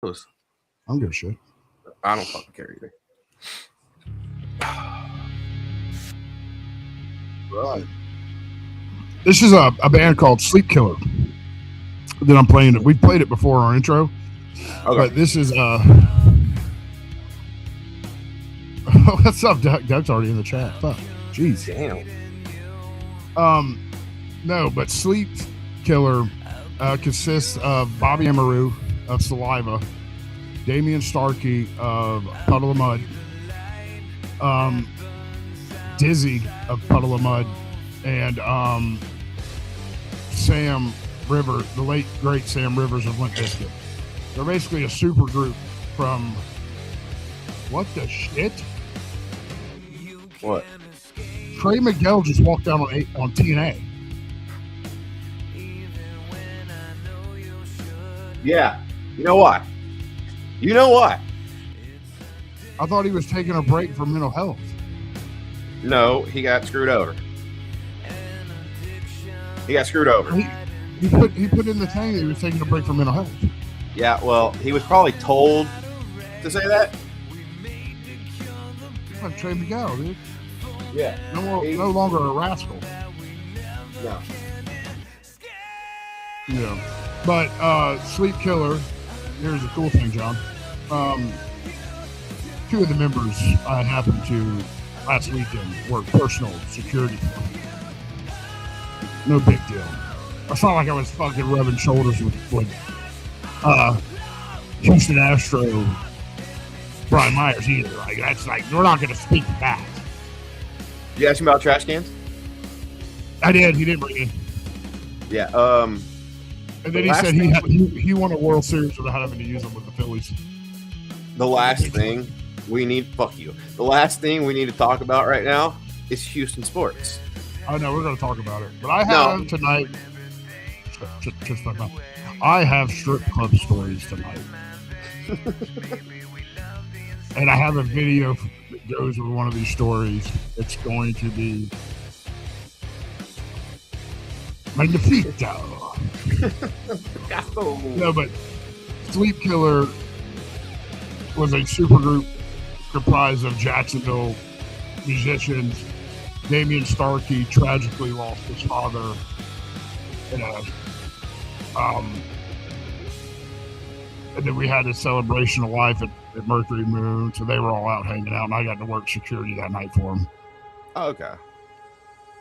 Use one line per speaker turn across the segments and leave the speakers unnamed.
I don't give a shit.
I don't fucking care either.
Right. This is a band called Sleep Killer that I'm playing. We played it before our intro, but this is what's up, Doug? Doug's already in the chat. Fuck, jeez.
Damn.
No, but Sleep Killer consists of Bobby Amaru of Saliva, Damian Starkey of Puddle of Mud, Dizzy of Puddle of Mud, and Sam River, the late great Sam Rivers of Limp Bizkit. They're basically a super group from what the shit?
What?
Trey Miguel just walked down on TNA.
Yeah. You know what?
I thought he was taking a break for mental health.
No, he got screwed over. He put in the thing that he was taking a break for mental health. Yeah, well, he was probably told to say that.
Like Trey Miguel, dude.
Yeah.
No longer a rascal.
No.
Yeah. But Sleep Killer, here's the cool thing, John. Two of the members I happened to last weekend work personal security for. No big deal. It's not like I was fucking rubbing shoulders with Houston Astro Brian Myers either. Like that's like we're not going to speak to that.
Did you ask him about trash cans?
I did. He didn't bring it.
Yeah.
And then he said he won a World Series without having to use them with the Phillies.
The last thing we need to talk about right now is Houston sports.
I know we're going to talk about it, but I have tonight. Just like that. I have strip club stories tonight, and I have a video that goes with one of these stories. It's going to be magnifico. No, but Sleep Killer was a supergroup comprised of Jacksonville musicians. Damian Starkey tragically lost his father in a and then we had a celebration of life at Mercury Moon, so they were all out hanging out, and I got to work security that night for them.
Oh, okay.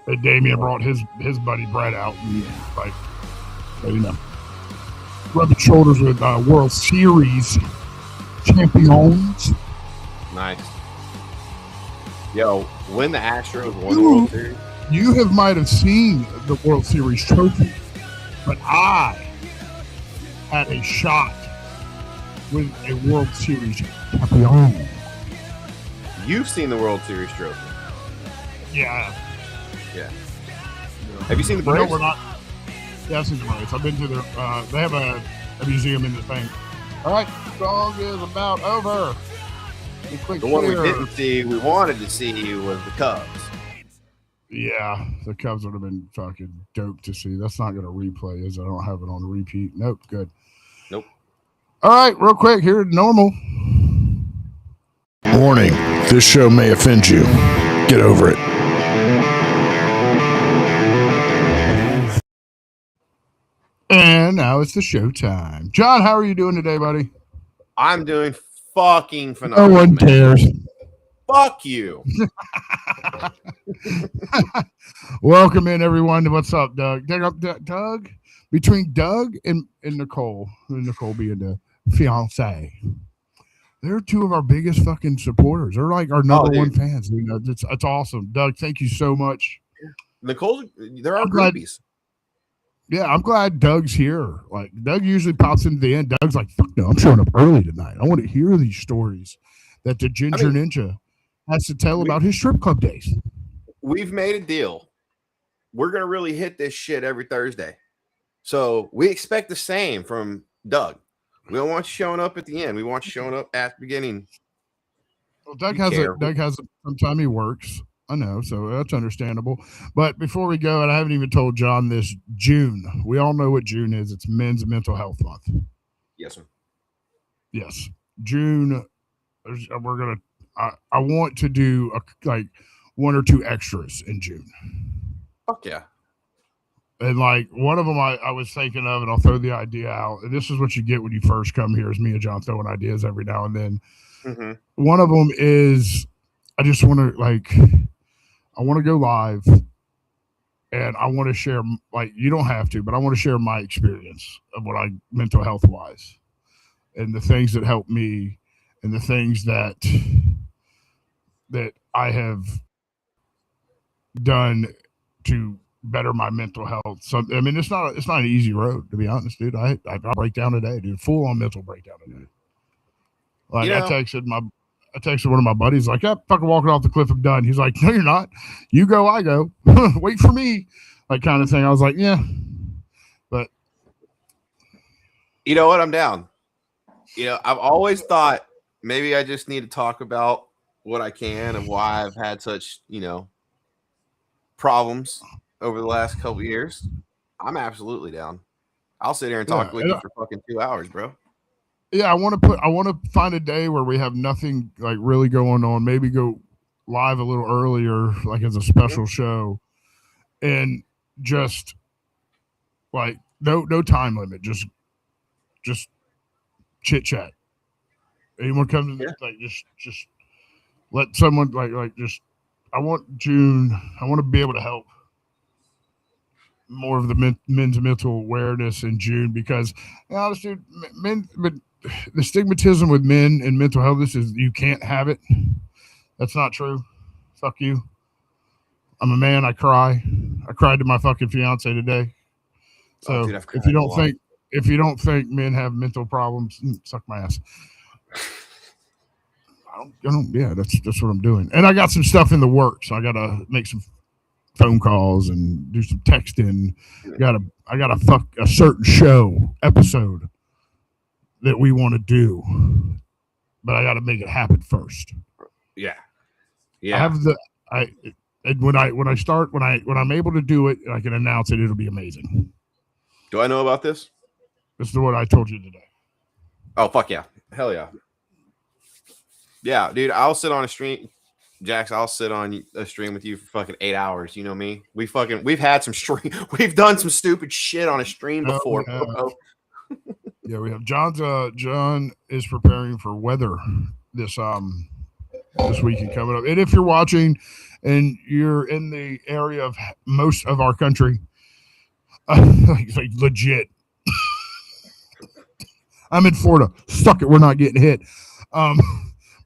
And Damian brought his buddy Brett out, and like, you know, rubbing shoulders with World Series champions.
Nice. Yo, when the Astros won the World Series,
you might have seen the World Series trophy, but I had a shot with a World Series champion.
You've seen the World Series trophy.
Yeah.
Yeah. Have you seen the Braves?
No, we're not. Yeah, I've seen the Braves. I've been to their. They have a museum in the thing. All right, song is about over.
The one we didn't see, we wanted to see, was the Cubs.
Yeah, the Cubs would have been fucking dope to see. That's not going to replay, is I don't have it on repeat. Nope, good.
Nope.
All right, real quick, here normal. Warning, this show may offend you. Get over it. And now it's the show time. John, how are you doing today, buddy?
I'm doing fucking phenomenal.
No one cares.
Fuck you.
Welcome in, everyone. What's up, Doug? Doug? Between Doug and Nicole being the fiance, they're two of our biggest fucking supporters. They're like our number one fans. You know, it's awesome. Doug, thank you so much.
Nicole, they're our groupies.
Yeah, I'm glad Doug's here. Like, Doug usually pops into the end. Doug's like, fuck no, I'm showing up early tonight. I want to hear these stories that the Ginger Ninja has to tell about his strip club days.
We've made a deal. We're going to really hit this shit every Thursday. So we expect the same from Doug. We don't want you showing up at the end. We want you showing up at the beginning.
Well, Doug has some time he works. I know, so that's understandable. But before we go, and I haven't even told John this, June. We all know what June is. It's Men's Mental Health Month.
Yes, sir.
Yes, June. We're gonna. I want to do like one or two extras in June.
Fuck yeah.
And like one of them, I was thinking of, and I'll throw the idea out. And this is what you get when you first come here: is me and John throwing ideas every now and then.
Mm-hmm.
One of them is I just want to I want to go live, and I want to share, like, you don't have to, but I want to share my experience of what I mental health wise, and the things that helped me, and the things that I have done to better my mental health. So I mean, it's not an easy road, to be honest, dude. I break down today, dude. Full on mental breakdown today. Like, I texted one of my buddies, like, "Yeah, fucking walking off the cliff, I'm done." He's like, "No, you're not. You go, I go. Wait for me," like, kind of thing. I was like, "Yeah," but
you know what? I'm down. I've always thought maybe I just need to talk about what I can and why I've had such, problems over the last couple of years. I'm absolutely down. I'll sit here and talk with you for fucking 2 hours, bro.
Yeah, I want to find a day where we have nothing like really going on. Maybe go live a little earlier, like as a special show, and just like no time limit, just chit chat. Anyone comes like just let someone like just. I want June. I want to be able to help more of the men's mental awareness in June because, honestly, men, but the stigmatism with men and mental health is you can't have it. That's not true. Fuck you. I'm a man. I cry. I cried to my fucking fiance today. So
dude,
if you don't think men have mental problems, suck my ass. Yeah, that's what I'm doing. And I got some stuff in the works. So I got to make some phone calls and do some texting. I got a certain show episode that we want to do, but I got to make it happen first.
Yeah.
I have when I'm able to do it, I can announce it. It'll be amazing.
Do I know about this?
This is what I told you today.
Oh, fuck yeah. Hell yeah. Yeah, dude, I'll sit on a stream. Jax, I'll sit on a stream with you for fucking 8 hours. You know me. We've had some stream. We've done some stupid shit on a stream before.
Yeah, we have John is preparing for weather this weekend coming up. And if you're watching and you're in the area of most of our country, like legit, I'm in Florida. Suck it, we're not getting hit.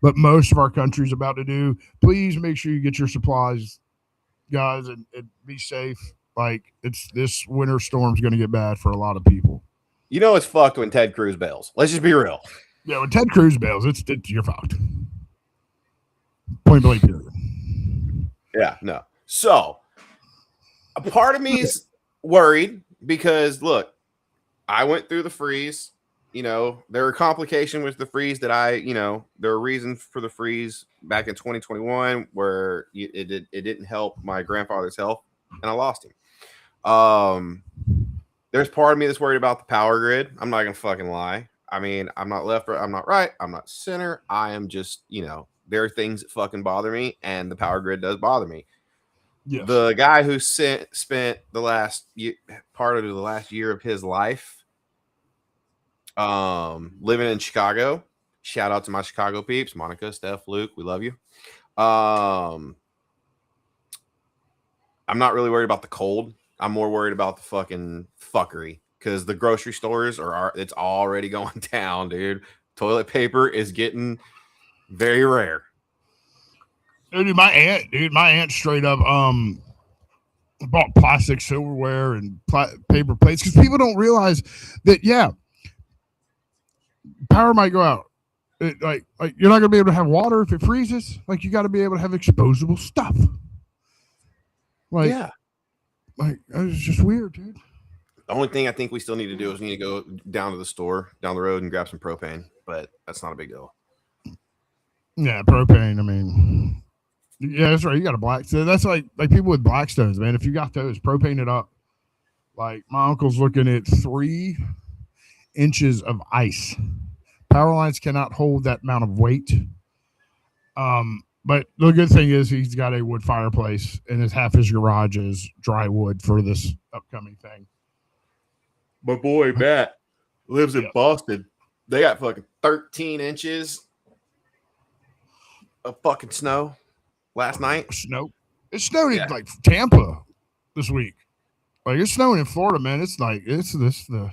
But most of our country's about to do. Please make sure you get your supplies, guys, and be safe. Like, this winter storm's going to get bad for a lot of people.
It's fucked when Ted Cruz bails. Let's just be real.
Yeah, when Ted Cruz bails, it's you're fucked. Point blank period.
Yeah, no. So, a part of me is worried because, look, I went through the freeze. There were complications with the freeze that there were reasons for the freeze back in 2021 where it didn't help my grandfather's health, and I lost him. There's part of me that's worried about the power grid. I'm not gonna fucking lie. I mean, I'm not left, I'm not right, I'm not center. I am just, there are things that fucking bother me, and the power grid does bother me. Yes. The guy who spent the last part of the last year of his life living in Chicago. Shout out to my Chicago peeps, Monica, Steph, Luke, we love you. I'm not really worried about the cold. I'm more worried about the fucking fuckery because the grocery stores it's already going down, dude. Toilet paper is getting very rare.
Dude, my aunt straight up bought plastic silverware and paper plates because people don't realize that power might go out. Like you're not gonna be able to have water if it freezes. Like, you got to be able to have exposable stuff. Like, yeah, like it's just weird, dude.
The only thing I think we still need to do is we need to go down to the store down the road and grab some propane, but that's not a big deal.
Yeah, propane. I mean, yeah, that's right. You got a black. So that's like people with Blackstones, man. If you got those, propane it up. Like, my uncle's looking at 3 inches of ice Power lines cannot hold that amount of weight. But the good thing is he's got a wood fireplace, and half his garage is dry wood for this upcoming thing.
My boy Matt lives in Boston. They got fucking 13 inches of fucking snow last night.
Snow. It snowed in like Tampa this week. Like it's snowing in Florida, man. It's like the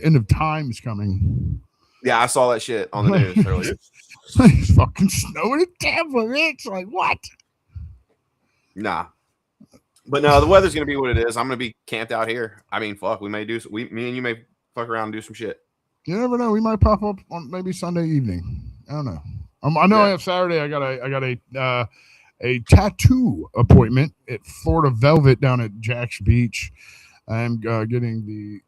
end of time is coming.
Yeah, I saw that shit on the news earlier.
It's fucking snowing in Tampa. It's like what?
Nah, but no, the weather's gonna be what it is. I'm gonna be camped out here. I mean, fuck, me and you may fuck around and do some shit.
You never know. We might pop up on maybe Sunday evening. I don't know. I know I have Saturday. I got a tattoo appointment at Florida Velvet down at Jack's Beach. I'm getting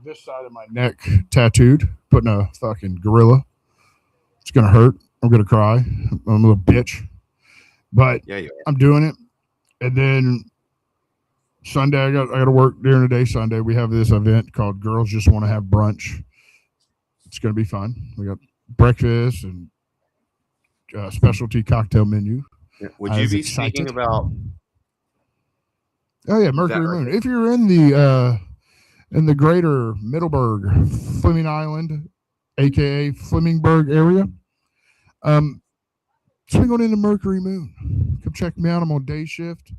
this side of my neck tattooed, putting a fucking gorilla. It's gonna hurt. I'm gonna cry. I'm a little bitch, but I'm doing it. And then Sunday, I got to work during the day. Sunday, we have this event called Girls Just Want to Have Brunch. It's gonna be fun. We got breakfast and specialty cocktail menu.
Would you be speaking about?
Oh yeah, Mercury Moon. If you're in the greater Middleburg, Fleming Island, aka Flemingburg area, swing on into Mercury Moon. Come check me out. I'm on day shift.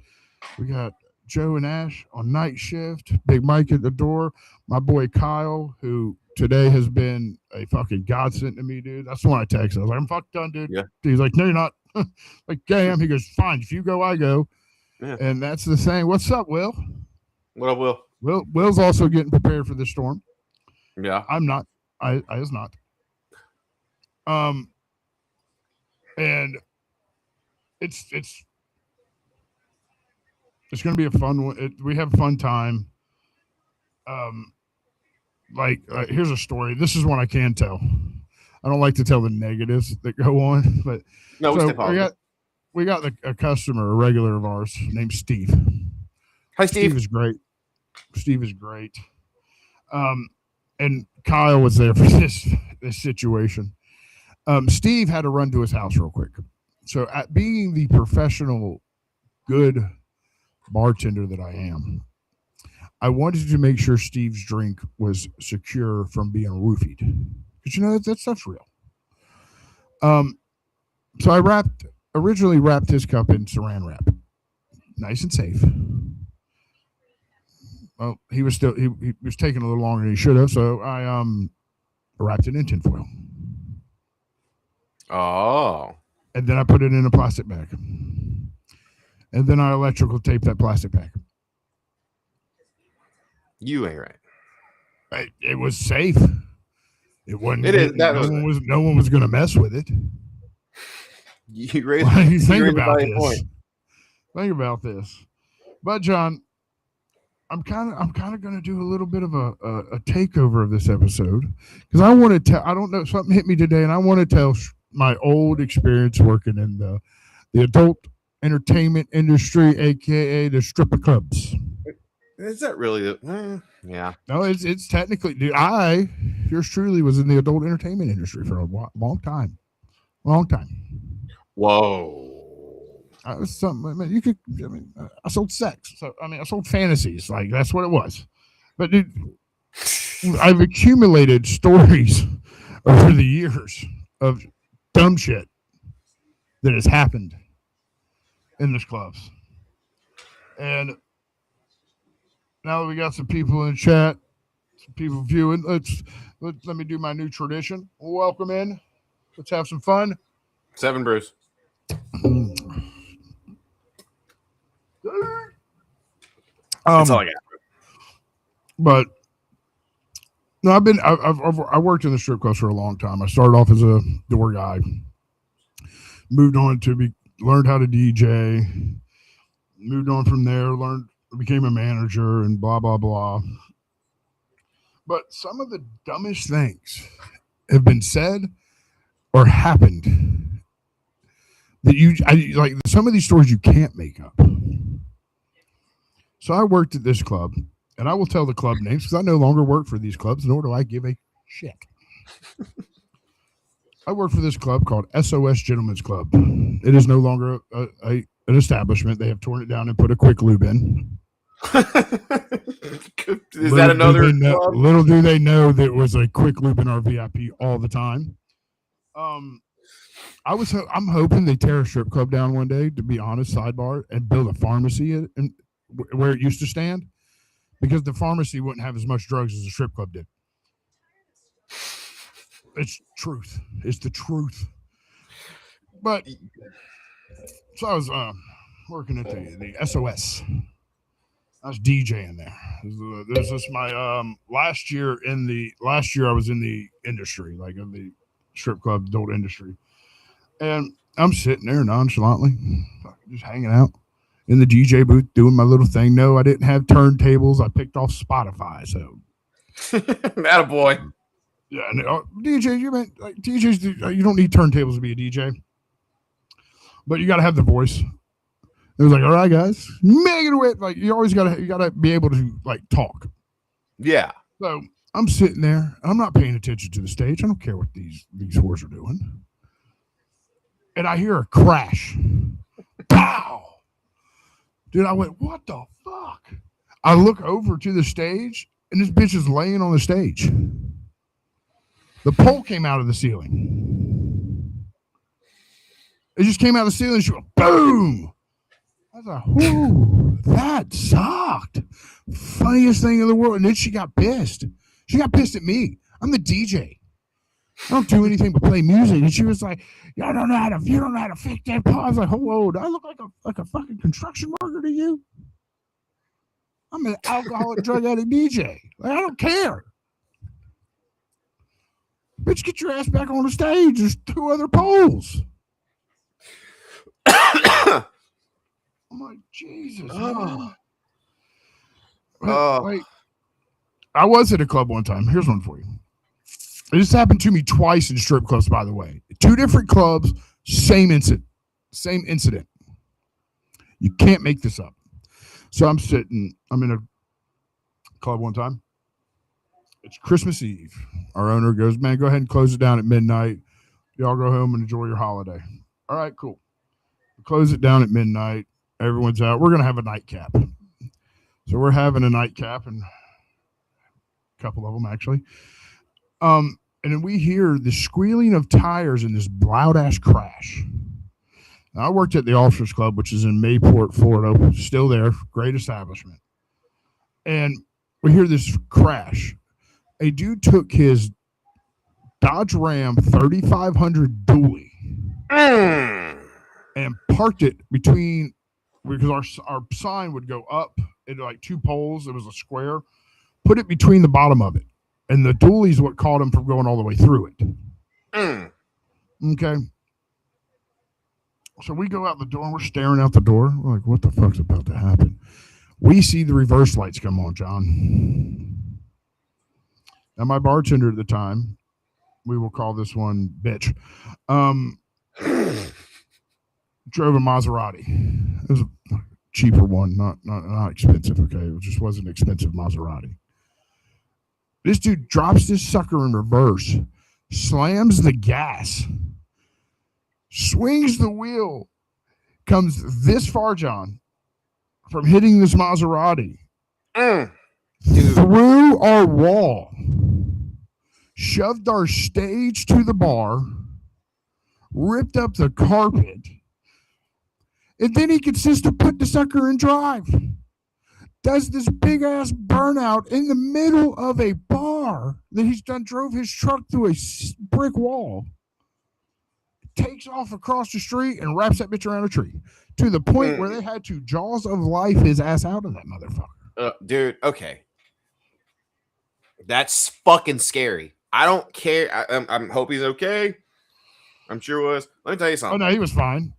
We got Joe and Ash on night shift. Big Mike at the door. My boy Kyle, who today has been a fucking godsend to me, dude. That's the one I texted. I was like, I'm fucked done, dude. Yeah. He's like, no, you're not. Like, damn. He goes, fine. If you go, I go. Yeah. And that's the saying. What's up, Will?
What up, Will?
Will's also getting prepared for the storm.
Yeah.
I'm not. I is not. And it's going to be a fun one. We have a fun time. Here's a story. This is one I can tell. I don't like to tell the negatives that go on, but
no,
we got a customer, a regular of ours named Steve.
Hi, Steve.
Steve is great. And Kyle was there for this situation. Steve had to run to his house real quick. So at being the professional, good bartender that I am, I wanted to make sure Steve's drink was secure from being roofied. Because, that stuff's real. So I originally wrapped his cup in saran wrap. Nice and safe. Well, he was taking a little longer than he should have, so I wrapped it in tinfoil.
Oh.
And then I put it in a plastic bag. And then I electrical taped that plastic bag.
You ain't right.
It was safe. It wasn't.
It is.
No one was going to mess with it.
You raised.
Think about this. Think about this. But John, I'm kind of going to do a little bit of a takeover of this episode because I want to tell. I don't know, something hit me today, and I want to tell my old experience working in the adult entertainment industry, aka the stripper clubs.
Is that really yeah?
No, it's technically. Dude, yours truly, was in the adult entertainment industry for a long time.
Whoa.
I was something. I mean, I sold sex. So I sold fantasies. Like that's what it was. But dude, I've accumulated stories over the years of dumb shit that has happened in this clubs, and now that we got some people in chat, some people viewing, let me do my new tradition. Welcome in. Let's have some fun.
7 brews. That's all I got.
But no, I worked in the strip clubs for a long time. I started off as a door guy, moved on to learned how to DJ, moved on from there, became a manager and blah, blah, blah. But some of the dumbest things have been said or happened that some of these stories you can't make up. So I worked at this club, and I will tell the club names because I no longer work for these clubs, nor do I give a shit. I work for this club called SOS Gentlemen's Club. It is no longer an establishment. They have torn it down and put a quick lube in.
Is that another club?
Little do they know that it was a quick lube in our VIP all the time. I'm hoping they tear a strip club down one day, to be honest, sidebar, and build a pharmacy where it used to stand, because the pharmacy wouldn't have as much drugs as the strip club did. It's truth. It's the truth. But so I was working at the SOS. I was DJing there. This is my last year I was in the industry, like in the strip club adult industry. And I'm sitting there nonchalantly, just hanging out in the DJ booth, doing my little thing. No, I didn't have turntables. I picked off Spotify. So,
attaboy.
Yeah, and DJs, you don't need turntables to be a DJ, but you got to have the voice. It was like, all right, guys, make it away. Like you gotta be able to like talk.
Yeah.
So I'm sitting there, and I'm not paying attention to the stage. I don't care what these whores are doing. And I hear a crash. Pow! Dude, I went, what the fuck? I look over to the stage, and this bitch is laying on the stage. The pole came out of the ceiling. It just came out of the ceiling, and she went, boom! I was like, whoo, that sucked. Funniest thing in the world. And then she got pissed. She got pissed at me. I'm the DJ. I don't do anything but play music. And she was like, you don't know how to fix that pole. I was like, hello, do I look like a fucking construction worker to you? I'm an alcoholic, drug addict DJ. Like, I don't care. Bitch, get your ass back on the stage. There's 2 other poles. I'm like, Jesus. Like, I was at a club one time. Here's one for you. This happened to me twice in strip clubs, by the way. 2 different clubs, same incident. You can't make this up. So I'm in a club one time. It's Christmas Eve. Our owner goes, man, go ahead and close it down at midnight. Y'all go home and enjoy your holiday. All right, cool. We close it down at midnight. Everyone's out. We're going to have a nightcap. So we're having a nightcap, and a couple of them actually. And then we hear the squealing of tires in this loud-ass crash. Now, I worked at the Officers Club, which is in Mayport, Florida. Still there. Great establishment. And we hear this crash. A dude took his Dodge Ram 3500 dually and parked it between, because our sign would go up into like 2 poles. It was a square. Put it between the bottom of it. And the dually's what caught him from going all the way through it. Okay. So we go out the door, and we're staring out the door. We're like, what the fuck's about to happen? We see the reverse lights come on, John. Now, my bartender at the time, we will call this one bitch, drove a Maserati. It was a cheaper one, not expensive, okay? It just wasn't an expensive Maserati. This dude drops this sucker in reverse, slams the gas, swings the wheel, comes this far, John, from hitting this Maserati, through our wall, shoved our stage to the bar, ripped up the carpet, and then he consists of putting the sucker in drive. Does this big ass burnout in the middle of a bar that he's done, drove his truck through a brick wall, takes off across the street and wraps that bitch around a tree to the point where they had to jaws of life his ass out of that motherfucker.
Dude, okay. That's fucking scary. I don't care. I hope he's okay. I'm sure he was. Let me tell you something.
Oh, no, he was fine.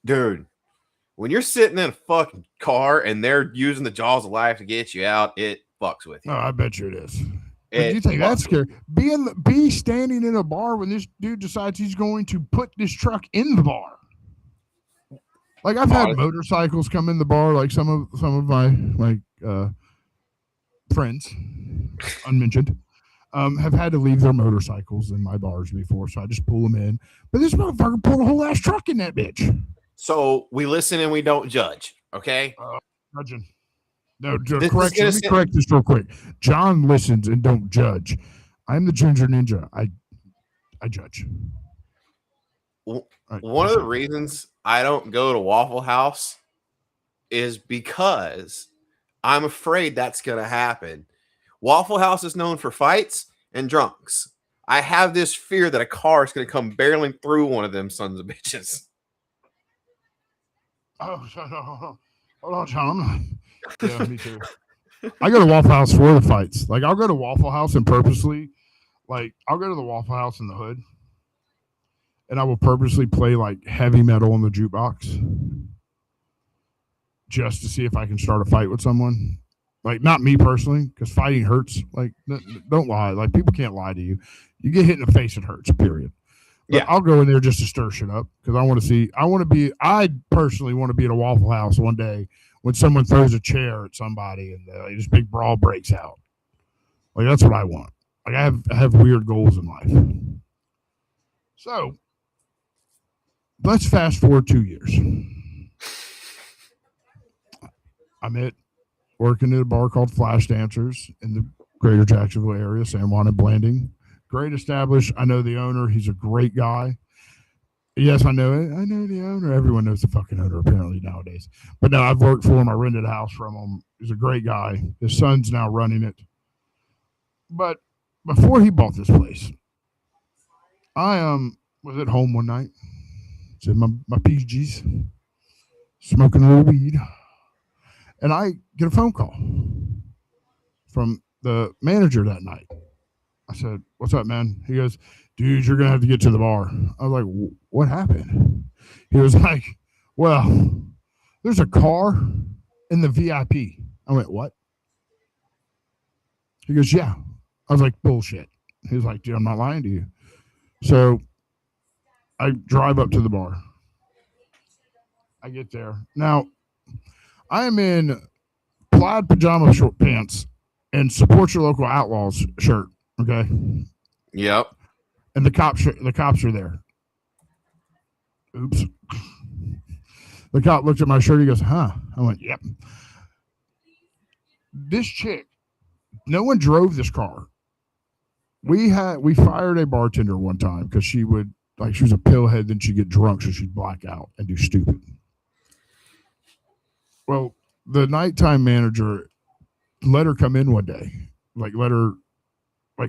Dude, when you're sitting in a fucking car and they're using the jaws of life to get you out, it fucks with you.
Oh, I bet you it is. Do you think that's scary? Be standing in a bar when this dude decides he's going to put this truck in the bar. Like, I've had motorcycles come in the bar, like some of my friends, unmentioned. have had to leave their motorcycles in my bars before, so I just pull them in. But this motherfucker pulled a whole ass truck in that bitch.
So we listen and we don't judge. Okay.
Judging. No, correction. Let me correct this real quick. John listens and don't judge. I'm the Ginger Ninja. I judge.
One of the reasons I don't go to Waffle House is because I'm afraid that's going to happen. Waffle House is known for fights and drunks. I have this fear that a car is going to come barreling through one of them sons of bitches.
Oh, hold on, John. Yeah, me too. I go to Waffle House for the fights. Like, I'll go to Waffle House and purposely, like, I'll go to the Waffle House in the hood, and I will purposely play like heavy metal on the jukebox just to see if I can start a fight with someone. Like, not me personally, because fighting hurts. Like, don't lie. Like, people can't lie to you. You get hit in the face, it hurts, period. But yeah, I'll go in there just to stir shit up because I personally want to be at a Waffle House one day when someone throws a chair at somebody and this big brawl breaks out. Like, that's what I want. Like, I have weird goals in life. So, let's fast forward 2 years. I'm working at a bar called Flash Dancers in the greater Jacksonville area, San Juan and Blanding. Great established. I know the owner. He's a great guy. Yes, I know it. I know the owner. Everyone knows the fucking owner apparently nowadays. But no, I've worked for him. I rented a house from him. He's a great guy. His son's now running it. But before he bought this place, I was at home one night. It's in my PGs, smoking a little weed. And I get a phone call from the manager that night. I said, "What's up, man?" He goes, "Dude, you're going to have to get to the bar." I was like, "What happened?" He was like, "Well, there's a car in the VIP." I went, "What?" He goes, "Yeah." I was like, "Bullshit." He was like, "Dude, I'm not lying to you." So I drive up to the bar. I get there. Now, I am in plaid pajama short pants and support your local outlaws shirt. Okay.
Yep.
And the cops are there. Oops. The cop looked at my shirt. He goes, "Huh?" I went, "Yep." This chick, no one drove this car. We fired a bartender one time because she was a pillhead, then she'd get drunk, so she'd black out and do stupid. Well, the nighttime manager let her come in one day. Let her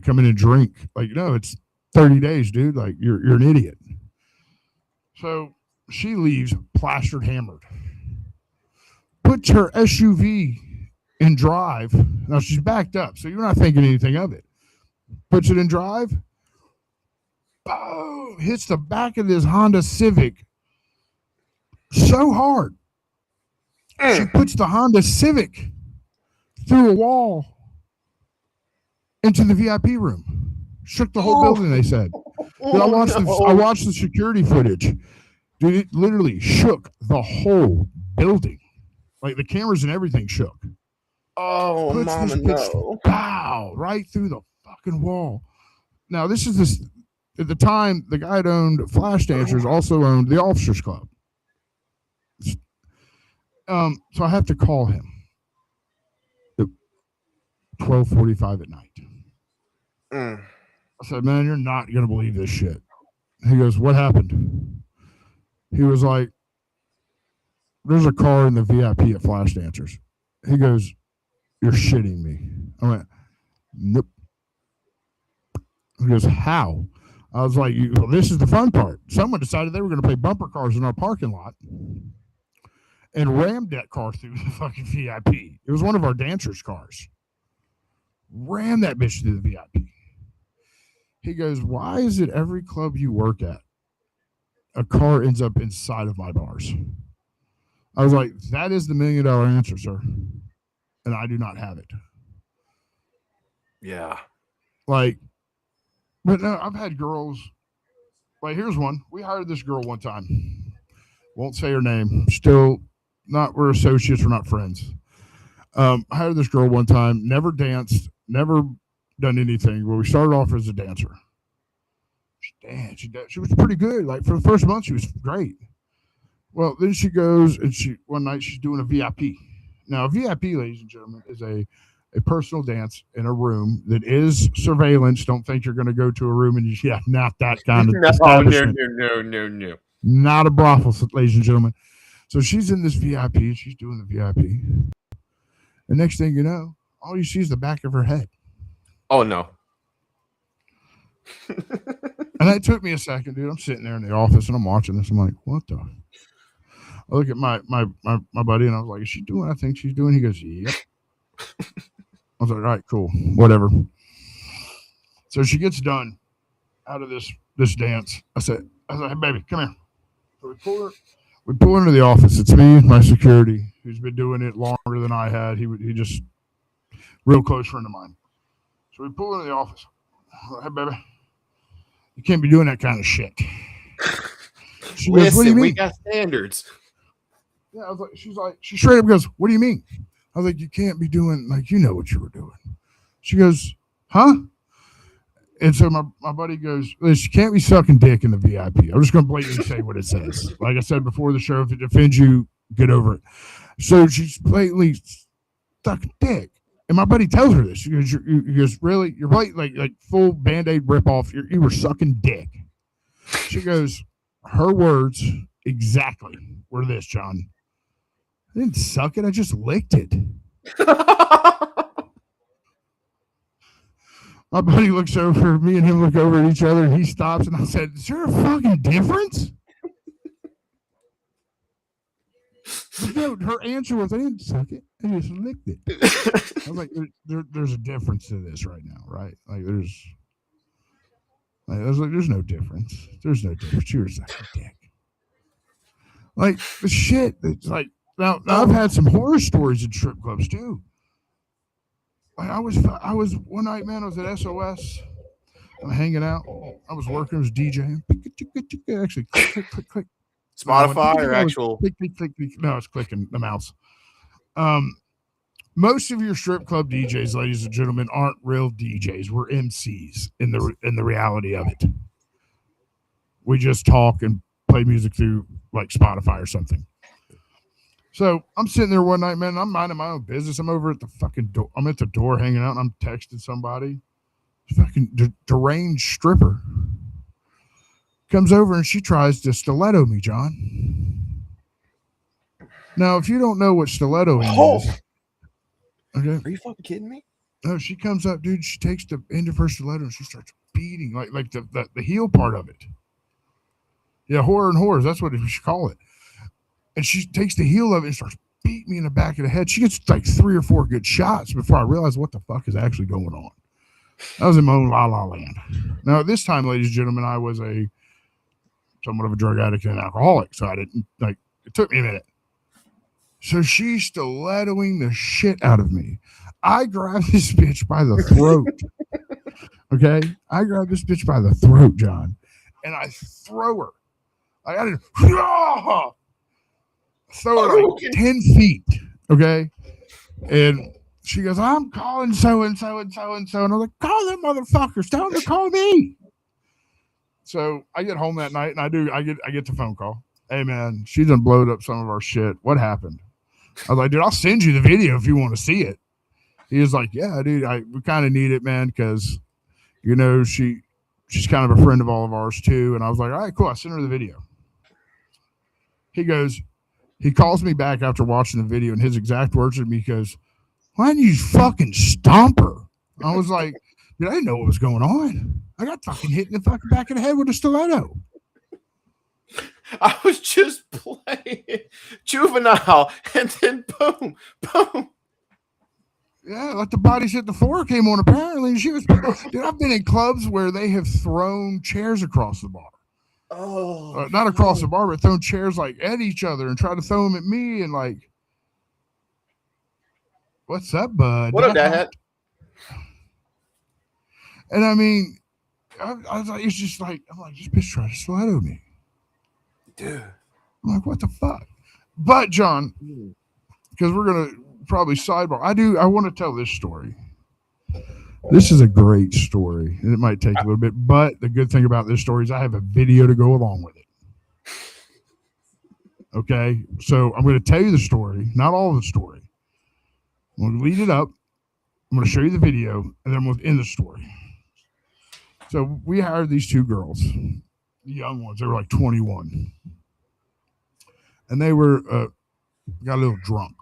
come in and drink. No, it's 30 days, dude. You're an idiot. So she leaves plastered hammered. Puts her SUV in drive. Now she's backed up, so you're not thinking anything of it. Puts it in drive. Boom! Hits the back of this Honda Civic so hard. She puts the Honda Civic through a wall into the VIP room. Shook the whole building, they said. I watched the security footage. Dude, it literally shook the whole building. Like, the cameras and everything shook.
Oh, mama, no.
Pow! Right through the fucking wall. Now, this at the time, the guy that owned Flash Dancers also owned the Officers Club. So I have to call him at 12:45 at night. I said, "Man, you're not going to believe this shit." He goes, "What happened?" He was like, "There's a car in the VIP at Flash Dancers." He goes, "You're shitting me." I went, "Nope." He goes, "How?" I was like, "Well, this is the fun part. Someone decided they were going to play bumper cars in our parking lot and rammed that car through the fucking VIP. It was one of our dancers' cars. Ran that bitch through the VIP." He goes, "Why is it every club you work at, a car ends up inside of my bars?" I was like, "That is the $1 million answer, sir. And I do not have it."
Yeah.
But no, I've had girls. Here's one. We hired this girl one time. Won't say her name. Still not, we're associates, we're not friends. I hired this girl one time, never danced, never done anything. Well, we started off as a dancer. Damn, she was pretty good. Like for the first month, she was great. Well, then she goes and one night she's doing a VIP. Now, a VIP, ladies and gentlemen, is a personal dance in a room that is surveillance. Don't think you're going to go to a room and not that kind of establishment.
No.
Not a brothel, ladies and gentlemen. So she's in this VIP and she's doing the VIP. The next thing you know, all you see is the back of her head.
Oh no.
And that took me a second, dude. I'm sitting there in the office and I'm watching this. I'm like, what the? I look at my buddy and I was like, is she doing what I think she's doing? He goes, yep. I was like, all right, cool, whatever. So she gets done out of this dance. I said, hey, baby, come here. So we pull her into the office. It's me, my security, who's been doing it longer than I had. He just real close friend of mine. So we pull her into the office. Hey, baby, you can't be doing that kind of shit. She goes, what do you mean?
We got standards.
Yeah, I was like, she straight up goes, what do you mean? I was like, you can't be doing, like, you know what you were doing. She goes, huh? And so my buddy goes, she can't be sucking dick in the VIP. I'm just going to blatantly say what it says. Like I said before the show, if it offends you, get over it. So she's blatantly sucking dick. And my buddy tells her this. He goes, really? You're blatantly, like full Band-Aid ripoff. You were sucking dick. She goes, her words exactly were this, John. I didn't suck it. I just licked it. My buddy looks over. Me and him look over at each other, and he stops. And I said, "Is there a fucking difference?" But no, her answer was, "I didn't suck it. I just licked it." I was like, "There's a difference to this right now, right? Like, there's no difference. There's no difference. You're sucking dick. Like the shit. It's like." Now I've had some horror stories in strip clubs too. Like I was one night, man. I was at SOS. I'm hanging out. I was working. I was DJing. Actually, click.
Spotify or actual?
Click. No, it's clicking the mouse. Most of your strip club DJs, ladies and gentlemen, aren't real DJs. We're MCs in the reality of it. We just talk and play music through like Spotify or something. So I'm sitting there one night, man, and I'm minding my own business. I'm over at the fucking door. I'm at the door hanging out, and I'm texting somebody. Fucking deranged stripper comes over, and she tries to stiletto me, John. Now, if you don't know what stiletto is, okay?
Are you fucking kidding me?
No, she comes up, dude. She takes the end of her stiletto, and she starts beating, like the heel part of it. Yeah, horror and horrors. That's what we should call it. And she takes the heel of it and starts beating me in the back of the head. She gets like 3 or 4 good shots before I realize what the fuck is actually going on. I was in my own la la land. Now, at this time, ladies and gentlemen, I was somewhat of a drug addict and an alcoholic. So I didn't, like, it took me a minute. So she's stilettoing the shit out of me. I grab this bitch by the throat. Okay? I grab this bitch by the throat, John. And I throw her. I got it. Throw her like 10 feet, okay? And she goes, I'm calling so-and-so and so-and-so. And I'm like, call them motherfuckers. Tell them to call me. So I get home that night, and I get the phone call. Hey, man, she done blowed up some of our shit. What happened? I was like, dude, I'll send you the video if you want to see it. He was like, yeah, dude, we kind of need it, man, because, you know, she's kind of a friend of all of ours, too. And I was like, all right, cool. I sent her the video. He calls me back after watching the video, and his exact words to me goes, why didn't you fucking stomp her? I was like, dude, I didn't know what was going on. I got fucking hit in the fucking back of the head with a stiletto.
I was just playing juvenile, and then boom.
Yeah, like the bodies hit the floor came on apparently. And she was, dude, I've been in clubs where they have thrown chairs across the bar.
Oh,
not across the bar, but thrown chairs like at each other and try to throw them at me and like, what's up, bud?
What up, Dad?
And I mean, I was like, it's just like, I'm like, this bitch trying to stiletto me.
Dude.
I'm like, what the fuck? But John, because we're gonna probably sidebar. I want to tell this story. This is a great story, and it might take a little bit, but the good thing about this story is I have a video to go along with it. Okay, so I'm going to tell you the story, not all of the story. I'm going to lead it up. I'm going to show you the video, and then we'll end the story. So we hired these two girls, the young ones. They were like 21, and they were got a little drunk,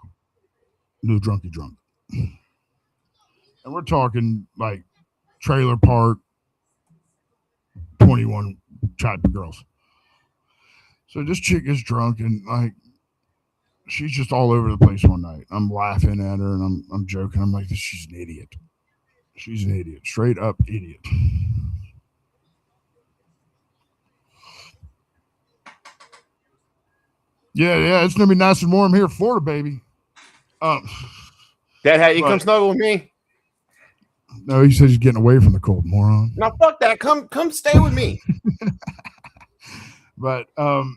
drunk. And we're talking like trailer park, 21 type of girls. So this chick is drunk and like she's just all over the place one night. I'm laughing at her and I'm joking. I'm like, she's an idiot. She's an idiot. Straight up idiot. Yeah, it's gonna be nice and warm here in Florida, baby.
Dad, how you come snuggle with me?
No, he said he's getting away from the cold, moron.
No, fuck that. Come stay with me.
But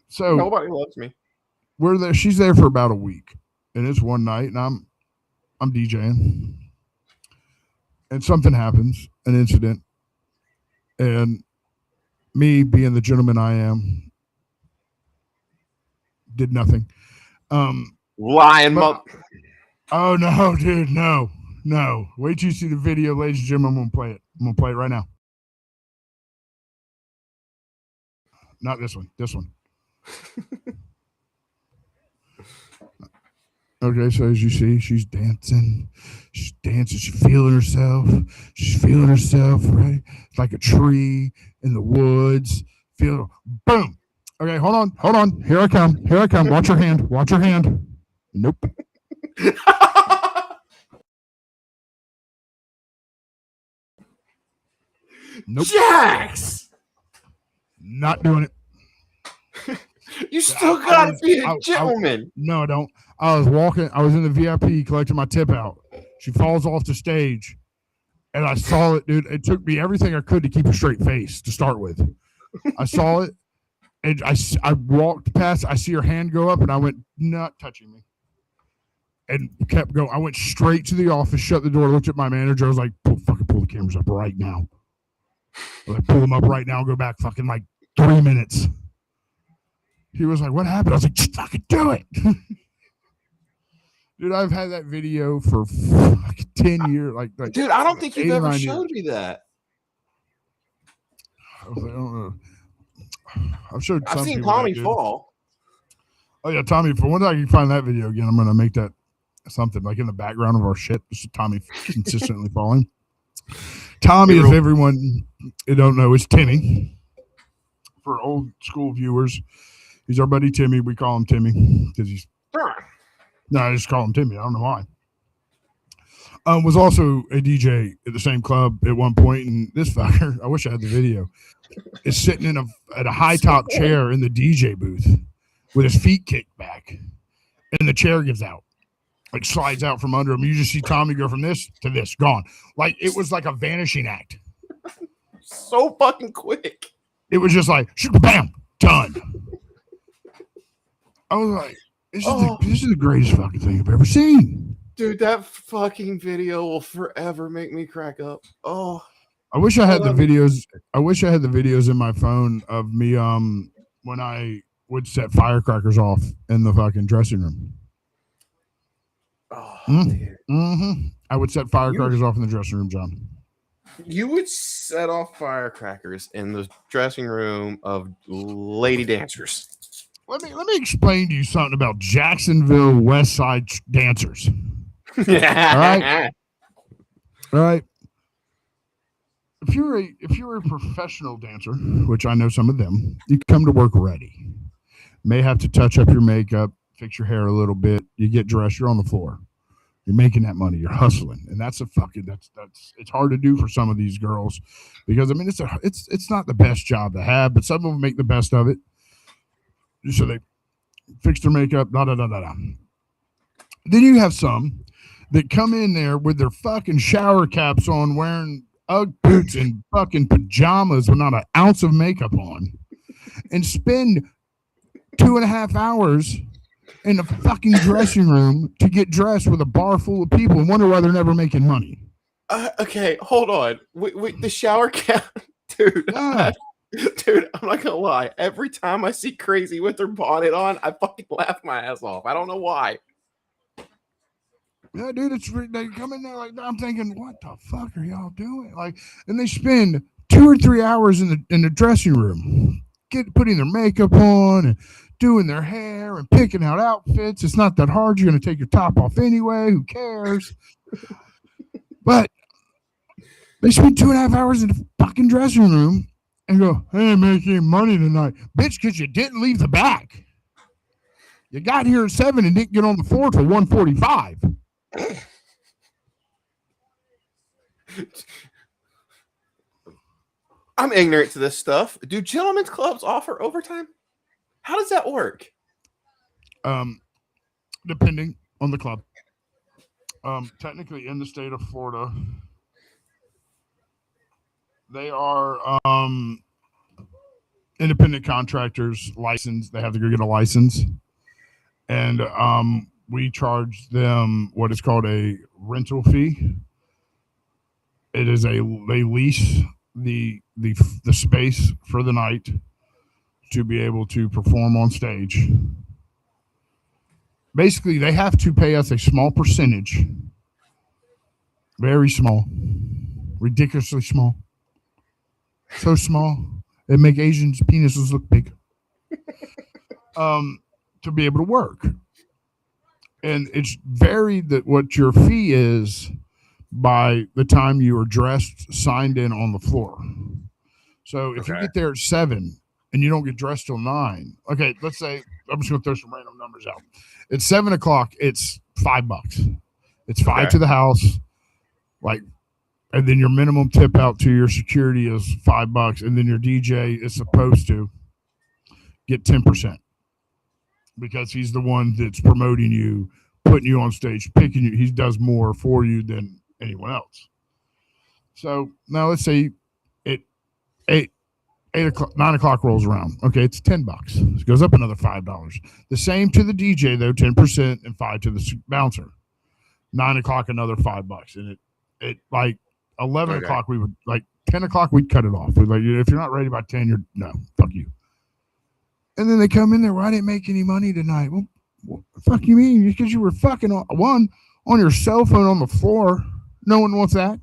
so
nobody loves me.
We're there. She's there for about a week, and it's one night, and I'm DJing, and something happens, an incident, and me being the gentleman I am, did nothing.
Lying mother.
Oh no, dude, no. Wait till you see the video, ladies and gentlemen. I'm gonna play it. I'm gonna play it right now. Not this one. This one. Okay, so as you see, she's dancing. She's feeling herself. Right? It's like a tree in the woods. Boom. Okay, hold on. Here I come. Watch your hand. Nope. Nope.
Jax!
Not doing it.
You still gotta be a gentleman.
No, I don't. I was in the VIP collecting my tip out. She falls off the stage, and I saw it, dude. It took me everything I could to keep a straight face to start with. I saw it, and I walked past. I see her hand go up, and I went, not touching me, and kept going. I went straight to the office, shut the door, looked at my manager. I was like, pull the cameras up right now. I pull them up right now and go back fucking like 3 minutes. He was like, what happened? I was like, just fucking do it. Dude, I've had that video for like 10 years. Like
dude, I don't think you've ever showed me that.
I was like, I don't know. I've
seen Tommy fall.
Oh, yeah, Tommy. For one day I can find that video again, I'm going to make that something like in the background of our shit. This is Tommy consistently falling. Tommy, if everyone you don't know, is Timmy. For old school viewers, he's our buddy Timmy. We call him Timmy because he's. No, I just call him Timmy. I don't know why. Was also a DJ at the same club at one point, and this fucker, I wish I had the video, is sitting at a high top chair in the DJ booth with his feet kicked back, and the chair gives out. Like slides out from under him. You just see Tommy go from this to this, gone. Like it was like a vanishing act.
So fucking quick. It
was just like, bam, done. I was like, this is the greatest fucking thing I've ever seen.
Dude, that fucking video will forever make me crack up. Oh.
I wish I had the videos. I wish I had the videos in my phone of me when I would set firecrackers off in the fucking dressing room.
Oh,
I would set firecrackers off in the dressing room, John.
You would set off firecrackers in the dressing room of lady dancers.
Let me explain to you something about Jacksonville West Side dancers.
Yeah.
All right. If you're a professional dancer, which I know some of them, you come to work ready. May have to touch up your makeup, fix your hair a little bit. You get dressed, you're on the floor. You're making that money. You're hustling, and that's it's hard to do for some of these girls because I mean it's not the best job to have, but some of them make the best of it. So they fix their makeup, Then you have some that come in there with their fucking shower caps on, wearing Ugg boots and fucking pajamas with not an ounce of makeup on, and spend 2.5 hours in a fucking dressing room to get dressed with a bar full of people and wonder why they're never making money.
Okay, hold on. The shower cap, dude.
Yeah.
Dude, I'm not gonna lie. Every time I see Crazy with her bonnet on, I fucking laugh my ass off. I don't know why.
Yeah, dude, they come in there like I'm thinking, what the fuck are y'all doing? Like, and they spend 2 or 3 hours in the dressing room, putting their makeup on and doing their hair and picking out outfits. It's not that hard. You're gonna take your top off anyway. Who cares? But they spend 2.5 hours in the fucking dressing room and go, "Hey, making money tonight, bitch, because you didn't leave the back. You got here at 7 and didn't get on the floor till 1:45."
I'm ignorant to this stuff. Do gentlemen's clubs offer overtime? How does that work?
Depending on the club. Technically, in the state of Florida, they are independent contractors licensed. They have to go get a license, and we charge them what is called a rental fee. It is they lease the space for the night to be able to perform on stage. Basically, they have to pay us a small percentage, very small, ridiculously small, so small it make Asians' penises look big, to be able to work. And it's varied that what your fee is by the time you are dressed, signed in on the floor. So if you get there at 7 and you don't get dressed till 9, okay, let's say I'm just gonna throw some random numbers out. At 7 o'clock, it's $5. It's five to the house, like, and then your minimum tip out to your security is $5, and then your DJ is supposed to get 10% because he's the one that's promoting you, putting you on stage, picking you. He does more for you than anyone else. So now let's say it 9 o'clock rolls around. Okay, it's $10. It goes up another $5. The same to the DJ though, 10% and 5 to the bouncer. 9 o'clock, another $5, and it like 11 o'clock we would, like 10 o'clock we'd cut it off. We'd like, if you're not ready by 10, you're no, fuck you. And then they come in there, well, I didn't make any money tonight. Well, what the fuck you mean? Because you were fucking on your cell phone on the floor. No one wants that.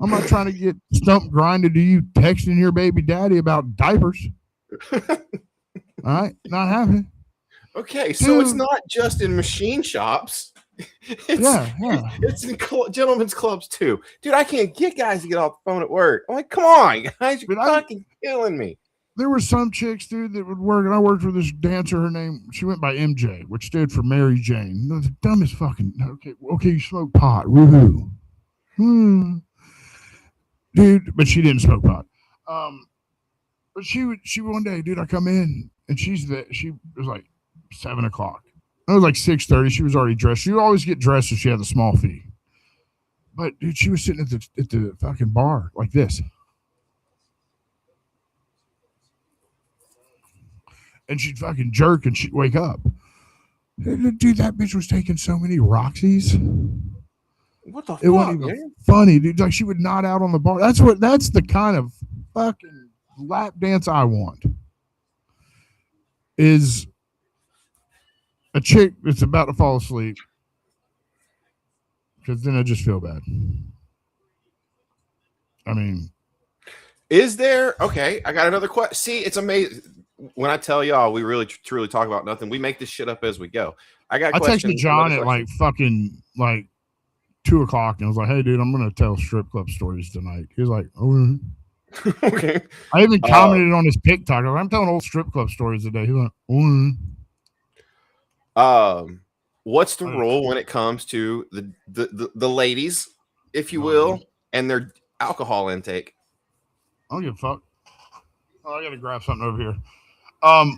I'm not trying to get stump grinded to you texting your baby daddy about diapers. All right, not happening.
Okay, so it's not just in machine shops. It's in gentlemen's clubs too. Dude, I can't get guys to get off the phone at work. I'm like, come on, guys, you're fucking killing me.
There were some chicks, dude, that would work, and I worked with this dancer. Her name, she went by MJ, which stood for Mary Jane. The dumbest fucking. Okay, you smoke pot. Woohoo. Dude, but she didn't smoke pot. But she one day, dude, I come in and she was like 7 o'clock. It was like 6:30. She was already dressed. She would always get dressed if she had a small fee. But dude, she was sitting at the fucking bar like this. And she'd fucking jerk and she'd wake up. Dude, that bitch was taking so many Roxy's.
What the fuck?
It wasn't even funny, dude. Like she would nod out on the bar. That's the kind of fucking lap dance I want. Is a chick that's about to fall asleep. Because then I just feel bad. I mean,
is there? Okay, I got another question. See, it's amazing. When I tell y'all we really truly talk about nothing, we make this shit up as we go. I texted
John at like fucking like 2 o'clock and I was like, hey dude, I'm gonna tell strip club stories tonight. He was like, oh
okay.
I even commented on his TikTok. I'm telling old strip club stories today. He's like,
what's the rule when it comes to the ladies, if you will, and their alcohol intake?
I don't give a fuck. Oh, I gotta grab something over here. I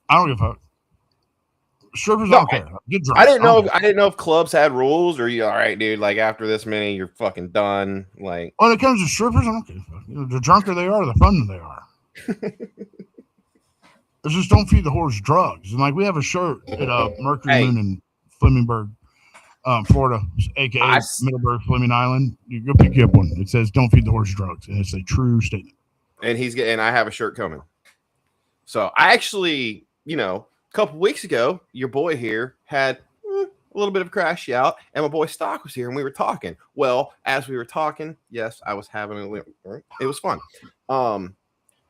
don't give a fuck. Strippers don't care. Get drunk.
I didn't know if clubs had rules, or you all right, dude? Like after this many, you're fucking done. Like
when it comes to strippers, I don't give a fuck. The drunker they are, the funner they are. It's just don't feed the horse drugs. And like we have a shirt at Mercury Moon in Flemingburg. Florida, aka Middleburg, Fleming Island. You go pick you up one. It says "Don't feed the horse drugs," and it's a true statement.
And I have a shirt coming. So I actually, a couple weeks ago, your boy here had a little bit of a crash out, and my boy Stock was here, and we were talking. Well, as we were talking, yes, I was having it was fun.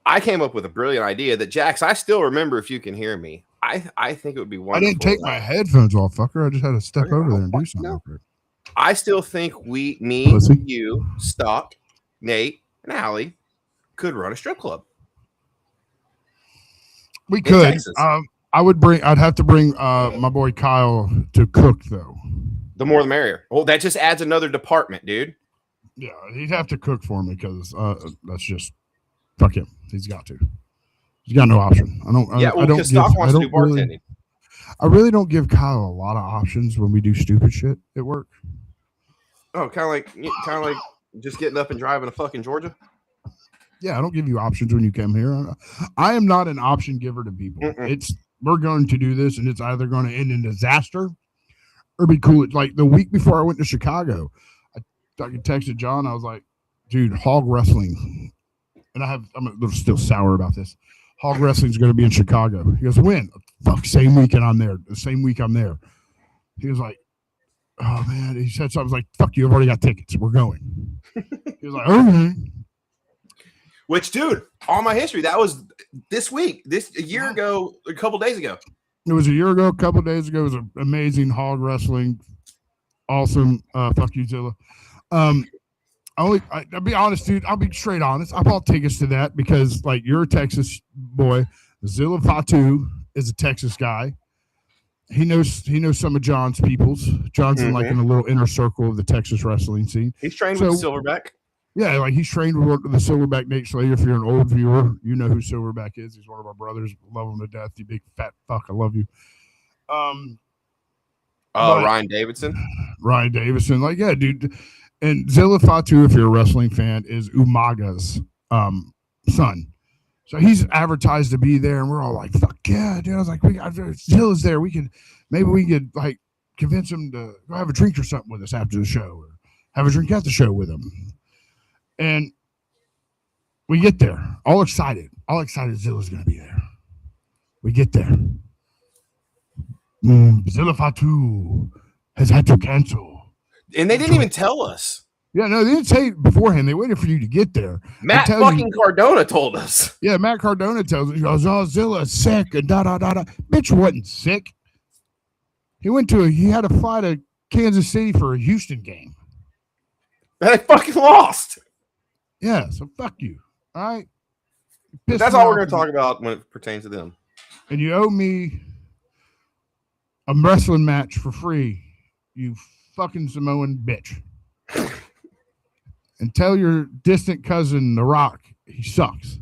I came up with a brilliant idea that, Jax, I still remember if you can hear me. I think it would be wonderful.
I didn't take my headphones off, fucker. I just had to step over there and do something.
No. I still think you, Stock, Nate, and Allie could run a strip club.
We could. I'd have to bring my boy Kyle to cook, though.
The more the merrier. Well, that just adds another department, dude.
Yeah, he'd have to cook for me because that's just fuck him. He's got to. He's got no option. I don't because Stock wants to do bartending. I really don't give Kyle a lot of options when we do stupid shit at work.
Oh, kind of like just getting up and driving to fucking Georgia.
Yeah, I don't give you options when you come here. I am not an option giver to people. We're going to do this, and it's either going to end in disaster or be cool. Like the week before I went to Chicago, I texted John. I was like, dude, hog wrestling. And I'm a little still sour about this. Hog wrestling is going to be in Chicago. He goes, when? Fuck, same weekend I'm there. The same week I'm there. He was like, oh, man. He said something. I was like, fuck you. I've already got tickets. We're going. He was like, okay.
Which, dude, all my history, that was this week. A year ago, a couple days ago.
It was a year ago, a couple of days ago. It was an amazing hog wrestling. Awesome. Fuck you, Zilla. I'll be honest, dude. I'll be straight honest. I bought tickets to that because, like, you're a Texas boy. Zilla Fatu is a Texas guy. He knows some of John's peoples. John's in a little inner circle of the Texas wrestling scene.
He's trained with Silverback.
Yeah, like he's trained with the Silverback Nate Slater. If you're an old viewer, you know who Silverback is. He's one of our brothers. Love him to death. You big fat fuck. I love you.
Ryan Davidson.
Ryan Davidson. Like, yeah, dude. And Zilla Fatu, if you're a wrestling fan, is Umaga's son. So he's advertised to be there, and we're all like, fuck yeah, dude. I was like, Zilla's there. We could like convince him to go have a drink or something with us after the show, or have a drink at the show with him. And we get there, all excited Zilla's going to be there. We get there. Zilla Fatu has had to cancel.
And they didn't even tell us.
Yeah, no, they didn't say it beforehand. They waited for you to get there.
Matt fucking Cardona told us.
Yeah, Matt Cardona tells us, he goes, oh, Zilla's sick, and da-da-da-da. Bitch wasn't sick. He had to fly to Kansas City for a Houston game.
And they fucking lost.
Yeah, so fuck you. All right?
That's all we're going to talk about when it pertains to them.
And you owe me a wrestling match for free, you fucking Samoan bitch. And tell your distant cousin, The Rock, he sucks.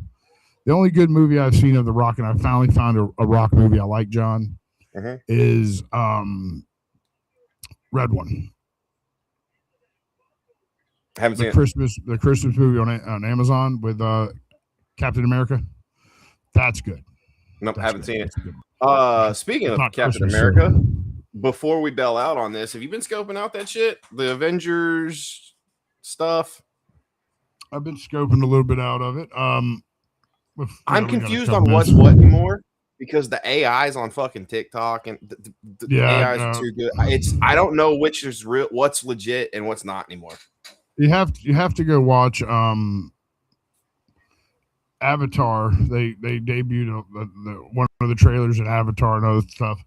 The only good movie I've seen of The Rock, and I finally found a Rock movie I like, John, is Red One.
I haven't seen
the Christmas movie on Amazon with Captain America. That's good.
Nope, I haven't seen it. Speaking of Captain America, before we bail out on this, have you been scoping out that shit? The Avengers stuff?
I've been scoping a little bit out of it.
I'm confused on what's what anymore because the AI is on fucking TikTok and the AI is too good. I don't know which is real, what's legit and what's not anymore.
You have to go watch Avatar. They debuted one of the trailers in Avatar and other stuff.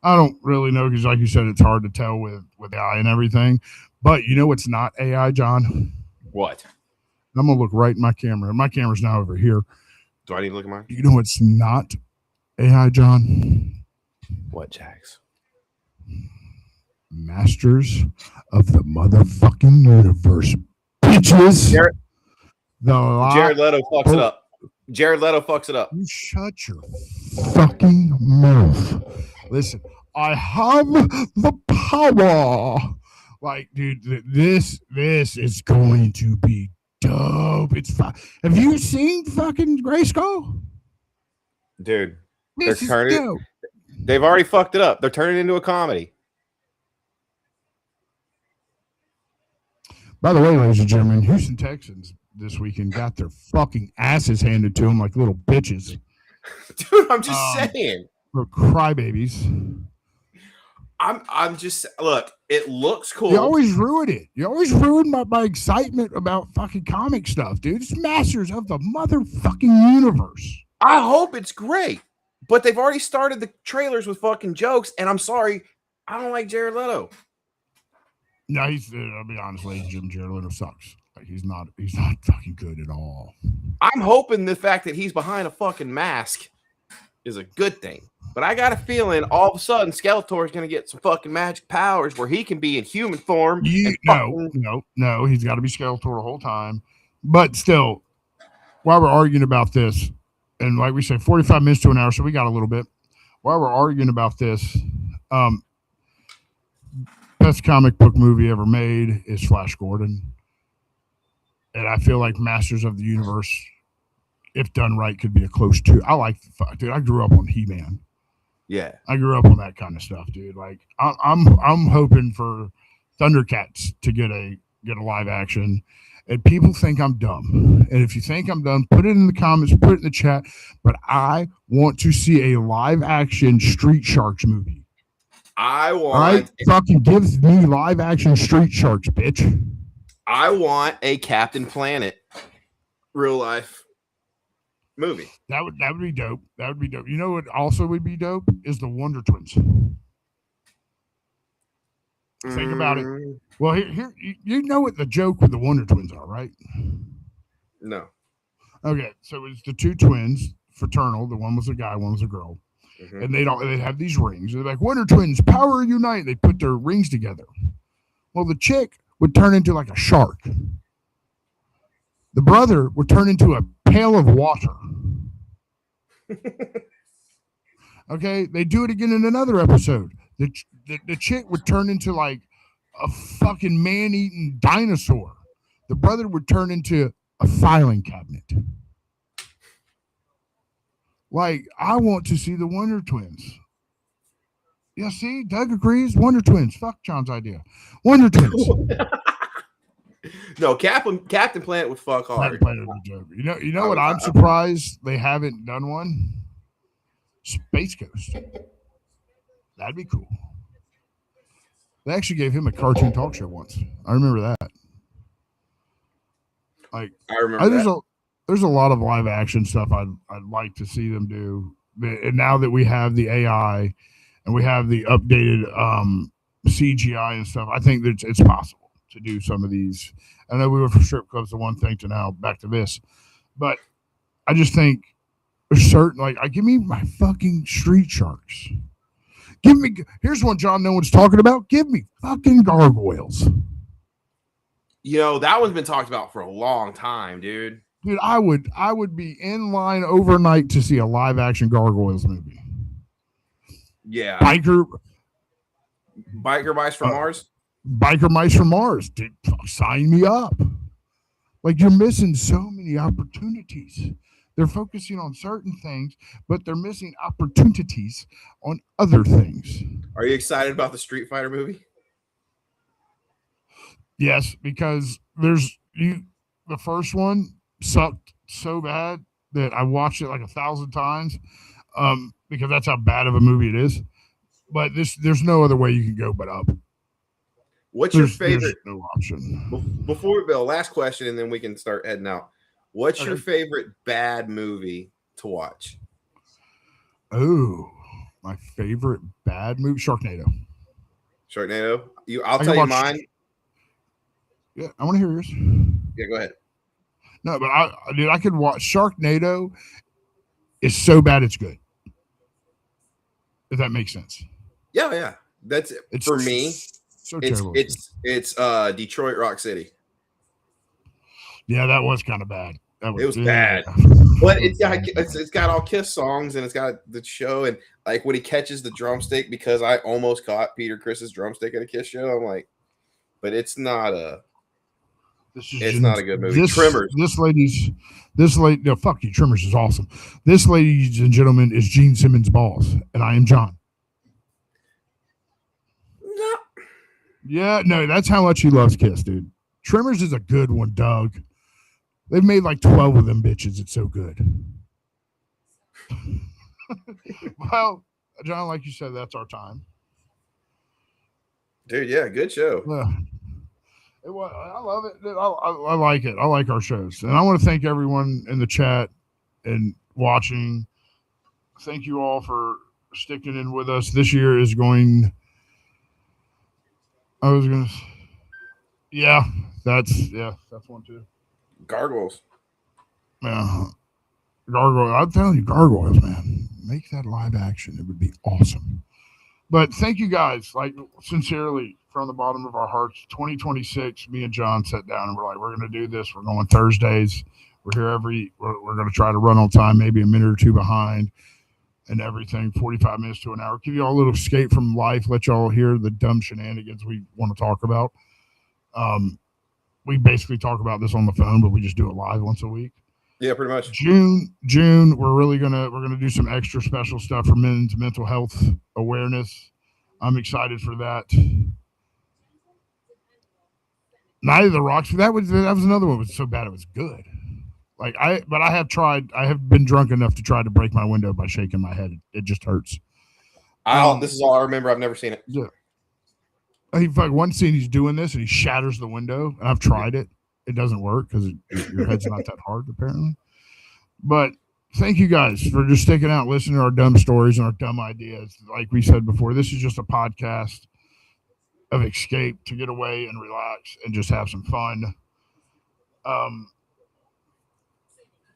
I don't really know because, like you said, it's hard to tell with AI and everything. But you know what's not AI, John?
What?
I'm gonna look right in my camera. My camera's now over here.
Do I need to look at mine?
You know what's not AI, John?
What, Jax?
Masters of the motherfucking universe, bitches.
Jared Leto fucks it up. Jared Leto fucks it up.
You shut your fucking mouth. Listen, I have the power. Like, dude, this is going to be dope. It's fun. Have you seen fucking Grayskull?
Dude, they've already fucked it up. They're turning it into a comedy.
By the way, ladies and gentlemen, Houston Texans this weekend got their fucking asses handed to them like little bitches.
Dude, I'm just saying.
They're crybabies.
I'm just look. It looks cool.
You always ruin it. You always ruin my excitement about fucking comic stuff, dude. It's Masters of the motherfucking universe.
I hope it's great, but they've already started the trailers with fucking jokes, and I'm sorry, I don't like Jared Leto.
No, I'll be honest, ladies and gentlemen, Jared Leto sucks. Like, he's not fucking good at all.
I'm hoping the fact that he's behind a fucking mask is a good thing. But I got a feeling all of a sudden Skeletor is going to get some fucking magic powers where he can be in human form.
No, he's got to be Skeletor the whole time. But still, while we're arguing about this, and like we said, 45 minutes to an hour, so we got a little bit. While we're arguing about this, best comic book movie ever made is Flash Gordon. And I feel like Masters of the Universe, if done right, could be a close two. Dude, I grew up on He-Man.
Yeah,
I grew up on that kind of stuff, dude. Like I'm hoping for Thundercats to get a live action. And people think I'm dumb. And if you think I'm dumb, put it in the comments, put it in the chat. But I want to see a live action Street Sharks movie. All right, fucking give me live action Street Sharks, bitch.
I want a Captain Planet real life movie.
That would be dope. That would be dope. You know what also would be dope is the Wonder Twins. Think about it. Well, here you know what the joke with the Wonder Twins are, right?
No.
Okay, so it's the two twins, fraternal. The one was a guy, one was a girl, and they have these rings. They're like Wonder Twins, power unite. They put their rings together. Well, the chick would turn into like a shark. The brother would turn into a pail of water. Okay, they do it again in another episode. The chick would turn into like a fucking man-eating dinosaur. The brother would turn into a filing cabinet. Like, I want to see the Wonder Twins. Yeah, see, Doug agrees. Wonder Twins. Fuck John's idea. Wonder Twins.
No, Captain Planet would fuck hard.
Planet would be joke. You know what? I'm surprised they haven't done one. Space Ghost. That'd be cool. They actually gave him a cartoon talk show once. I remember that. Like,
I remember that.
There's a lot of live action stuff I'd like to see them do. And now that we have the AI and we have the updated CGI and stuff, I think that it's possible to do some of these. I know we were for strip clubs, the one thing to now back to this, but I just think there's certain, like, give me my fucking Street Sharks. Here's one John no one's talking about. Give me fucking gargoyles.
You know, that one's been talked about for a long time, dude.
Dude, I would be in line overnight to see a live action gargoyles movie.
Yeah.
Biker
Mice from Mars?
Biker Mice from Mars. Dude, sign me up. Like, you're missing so many opportunities. They're focusing on certain things, but they're missing opportunities on other things.
Are you excited about the Street Fighter movie?
Yes, because the first one sucked so bad that I watched it like 1,000 times because that's how bad of a movie it is. But there's no other way you can go but up.
What's your favorite?
No option.
Before we go, last question, and then we can start heading out. What's your favorite bad movie to watch?
Oh, my favorite bad movie, Sharknado.
Sharknado? I'll tell you mine.
Yeah, I want to hear yours.
Yeah, go ahead.
No, but I could watch Sharknado. Is so bad it's good. If that makes sense.
Yeah. That's it. For me.
So terrible.
It's Detroit Rock City.
Yeah, that was kind of bad.
It was bad. But it's got all Kiss songs and it's got the show, and like when he catches the drumstick, because I almost caught Peter Chris's drumstick at a Kiss show. I'm like, but it's not a good movie. Tremors.
No, fuck you. Tremors is awesome. This, ladies and gentlemen, is Gene Simmons' balls, and I am John.
No.
Yeah, no, that's how much he loves Kiss, dude. Trimmers is a good one, Doug. They've made like 12 of them bitches. It's so good. Well, John, like you said, that's our time.
Dude, yeah, good show.
I love it. I like it. I like our shows. And I want to thank everyone in the chat and watching. Thank you all for sticking in with us. This year is going. Yeah, that's one too.
Gargoyles.
Yeah. Gargoyle. I'm telling you, gargoyles, man. Make that live action. It would be awesome. But thank you guys, like sincerely from the bottom of our hearts. 2026, me and John sat down and we're like, we're going to do this. We're going Thursdays. We're here we're going to try to run on time, maybe a minute or two behind and everything, 45 minutes to an hour. Give you all a little escape from life. Let y'all hear the dumb shenanigans we want to talk about. We basically talk about this on the phone, but we just do it live once a week.
Yeah, pretty much.
June, we're gonna do some extra special stuff for men's mental health awareness. I'm excited for that. Night of the Rocks. That was another one. It was so bad it was good. I have been drunk enough to try to break my window by shaking my head. It just hurts.
This is all I remember. I've never seen it.
Yeah. One scene he's doing this and he shatters the window. And I've tried it. It doesn't work because your head's not that hard, apparently. But thank you guys for just sticking out, listening to our dumb stories and our dumb ideas. Like we said before, this is just a podcast of escape to get away and relax and just have some fun.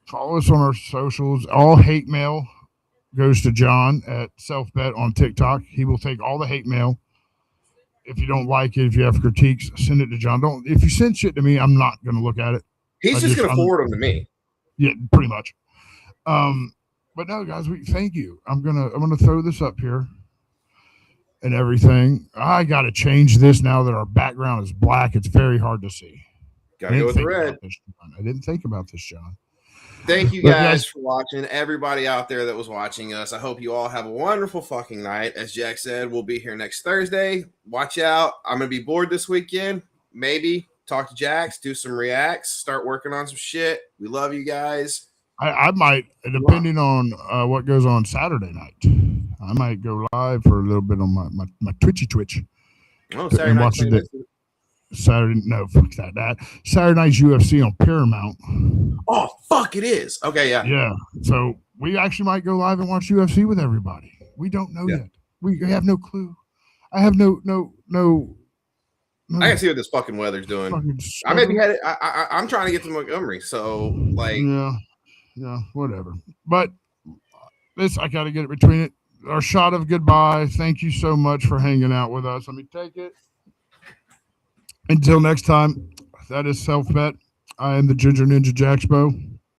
Follow us on our socials. All hate mail goes to John at SelfBet on TikTok. He will take all the hate mail. If you don't like it, if you have critiques, send it to John. If you send shit to me, I'm not going to look at it.
He's just going to forward them to me.
Yeah, pretty much. But no, guys, thank you. I'm gonna throw this up here and everything. I got to change this now that our background is black. It's very hard to see.
Got to go with the red.
I didn't think about this, John.
Thank you guys for watching. Everybody out there that was watching us. I hope you all have a wonderful fucking night. As Jack said, we'll be here next Thursday. Watch out. I'm going to be bored this weekend. Maybe talk to Jax, do some reacts, start working on some shit. We love you guys.
I might, depending on what goes on Saturday night, I might go live for a little bit on my Twitch.
Oh, Saturday night.
No, fuck that. Saturday night's UFC on Paramount.
Oh, fuck, it is. Okay, yeah.
Yeah. So we actually might go live and watch UFC with everybody. We don't know yet. We have no clue. I have no.
I can see what this fucking weather's doing. I may be headed. I'm trying to get to Montgomery, so like.
Yeah, whatever. But I got to get it between it. Our shot of goodbye. Thank you so much for hanging out with us. Let me take it. Until next time, that is SelfBet. I am the Ginger Ninja Jaxpo.